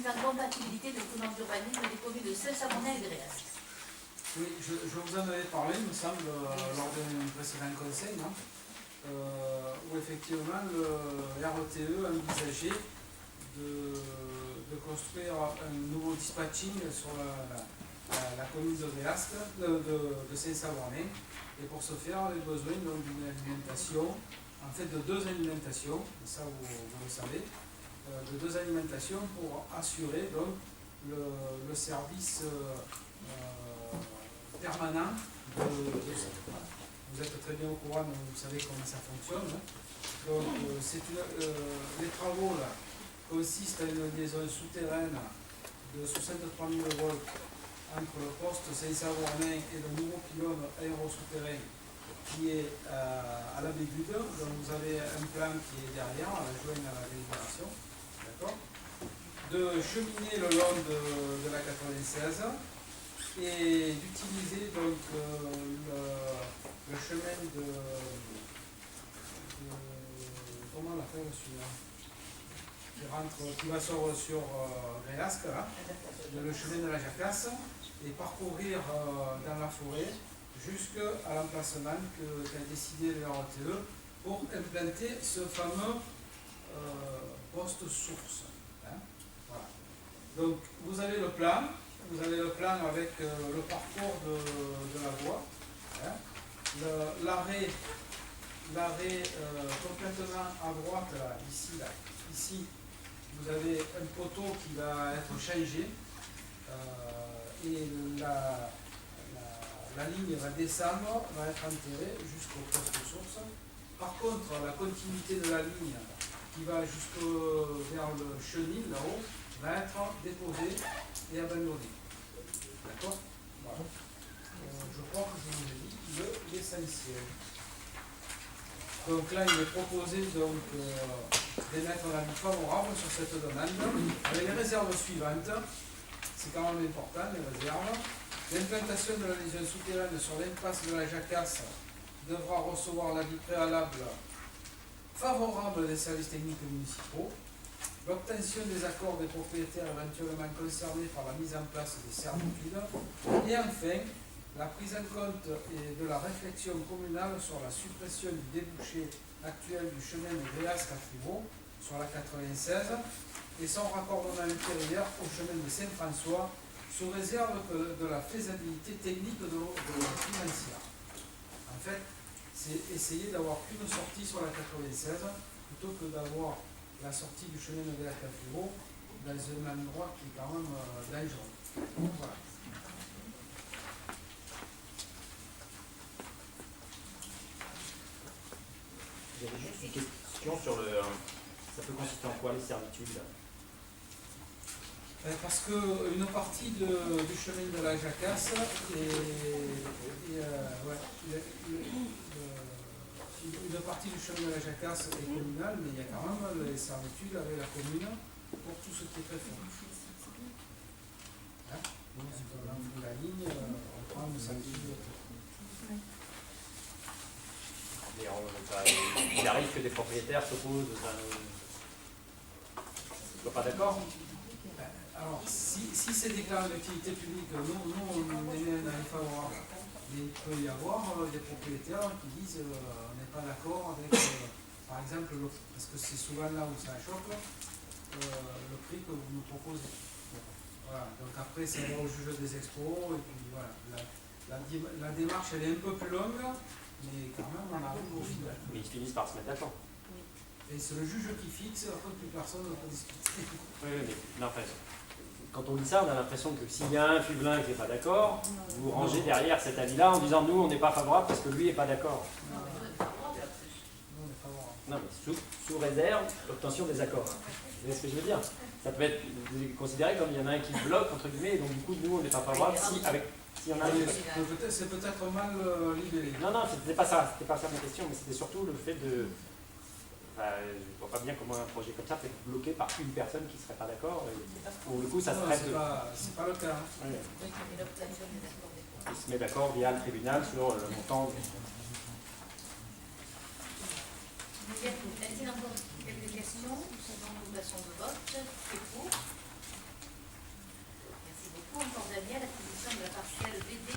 l'incompatibilité de plan d'urbanisme des communes de Saint-Savonnin et de Réas. Oui, je vous en avais parlé, il me semble, lors d'un précédent conseil, hein, où effectivement le RTE envisageait de construire un nouveau dispatching sur la commune de Réas, de Saint-Savonnin, et pour ce faire, on avait besoin d'une alimentation, en fait de deux alimentations, ça vous le savez, de deux alimentations pour assurer donc le service permanent de ça. Vous êtes très bien au courant, vous savez comment ça fonctionne. Donc les travaux là consistent à une liaison souterraine de 63 000 volts entre le poste Saint-Savonnin et le nouveau pylône aéro-souterrain qui est à la Bégude. Donc vous avez un plan qui est derrière, joint à la délibération, d'accord, de cheminer le long de la 96 et d'utiliser donc le chemin de comment on l'appelle celui-là, qui va sur Réasque, le chemin de la Jacasse, et parcourir dans la forêt jusqu'à l'emplacement qu'a décidé le RTE pour implanter ce fameux poste source. Hein, voilà. Donc vous avez le plan. Vous avez le plan avec le parcours de la voie, hein, l'arrêt complètement à droite, là, ici, vous avez un poteau qui va être changé et la ligne va descendre, va être enterrée jusqu'au poste source. Par contre, la continuité de la ligne qui va vers le chenil, là-haut, va être déposée et abandonnée. D'accord, voilà. Je crois que je vous ai dit l'essentiel. Donc là, il est proposé d'émettre un avis favorable sur cette demande avec les réserves suivantes. C'est quand même important, les réserves. L'implantation de la liaison souterraine sur l'impasse de la Jacasse devra recevoir l'avis préalable favorable des services techniques municipaux. L'obtention des accords des propriétaires éventuellement concernés par la mise en place des servitudes, et enfin, la prise en compte de la réflexion communale sur la suppression du débouché actuel du chemin de Réasque à Fribourg sur la 96 et son raccordement ultérieur au chemin de Saint-François, sous réserve de la faisabilité technique de financière. En fait, c'est essayer d'avoir qu'une sortie sur la 96 plutôt que d'avoir la sortie du chemin de Réasque à Fribourg dans un endroit qui est quand même dangereux. Voilà. J'avais juste une question sur ça peut consister en quoi les servitudes? Parce qu'une partie du chemin de la Jacasse une partie du chemin de la Jacasse est communale, mais il y a quand même les servitudes avec la commune pour tout ce qui est très fort. Hein, donc, la ligne, on prend le servitude. Il arrive que des propriétaires s'opposent, ne soient pas d'accord. Alors, si c'est déclaré d'utilité publique, nous on émet un avis favorable. Mais il peut y avoir des propriétaires qui disent on n'est pas d'accord avec, par exemple, parce que c'est souvent là où ça choque, le prix que vous nous proposez. Voilà. Donc après, c'est au juge des expos, et puis voilà. La démarche elle est un peu plus longue, mais quand même on arrive au final. Mais ils finissent par se mettre d'accord. Et c'est le juge qui fixe, après plus personne ne peut discuter. Oui, mais non, enfin, quand on dit ça, on a l'impression que s'il y a un Fuvelin qui n'est pas d'accord, vous rangez derrière cet avis-là en disant nous on n'est pas favorable parce que lui n'est pas d'accord. Non, mais sous réserve l'obtention des accords. Vous voyez ce que je veux dire? Ça peut être considéré comme il y en a un qui bloque, entre guillemets, et donc du coup nous on n'est pas favorable si y en a un qui... C'est peut-être mal libellé. Non, c'était pas ça ma question, mais c'était surtout le fait de... Enfin, je ne vois pas bien comment un projet comme ça peut être bloqué par une personne qui ne serait pas d'accord. Pour le coup, ça se traite de... C'est pas le cas. Oui. Il se met d'accord via le tribunal sur le montant. Est-il encore quelques questions? Nous passons de vote.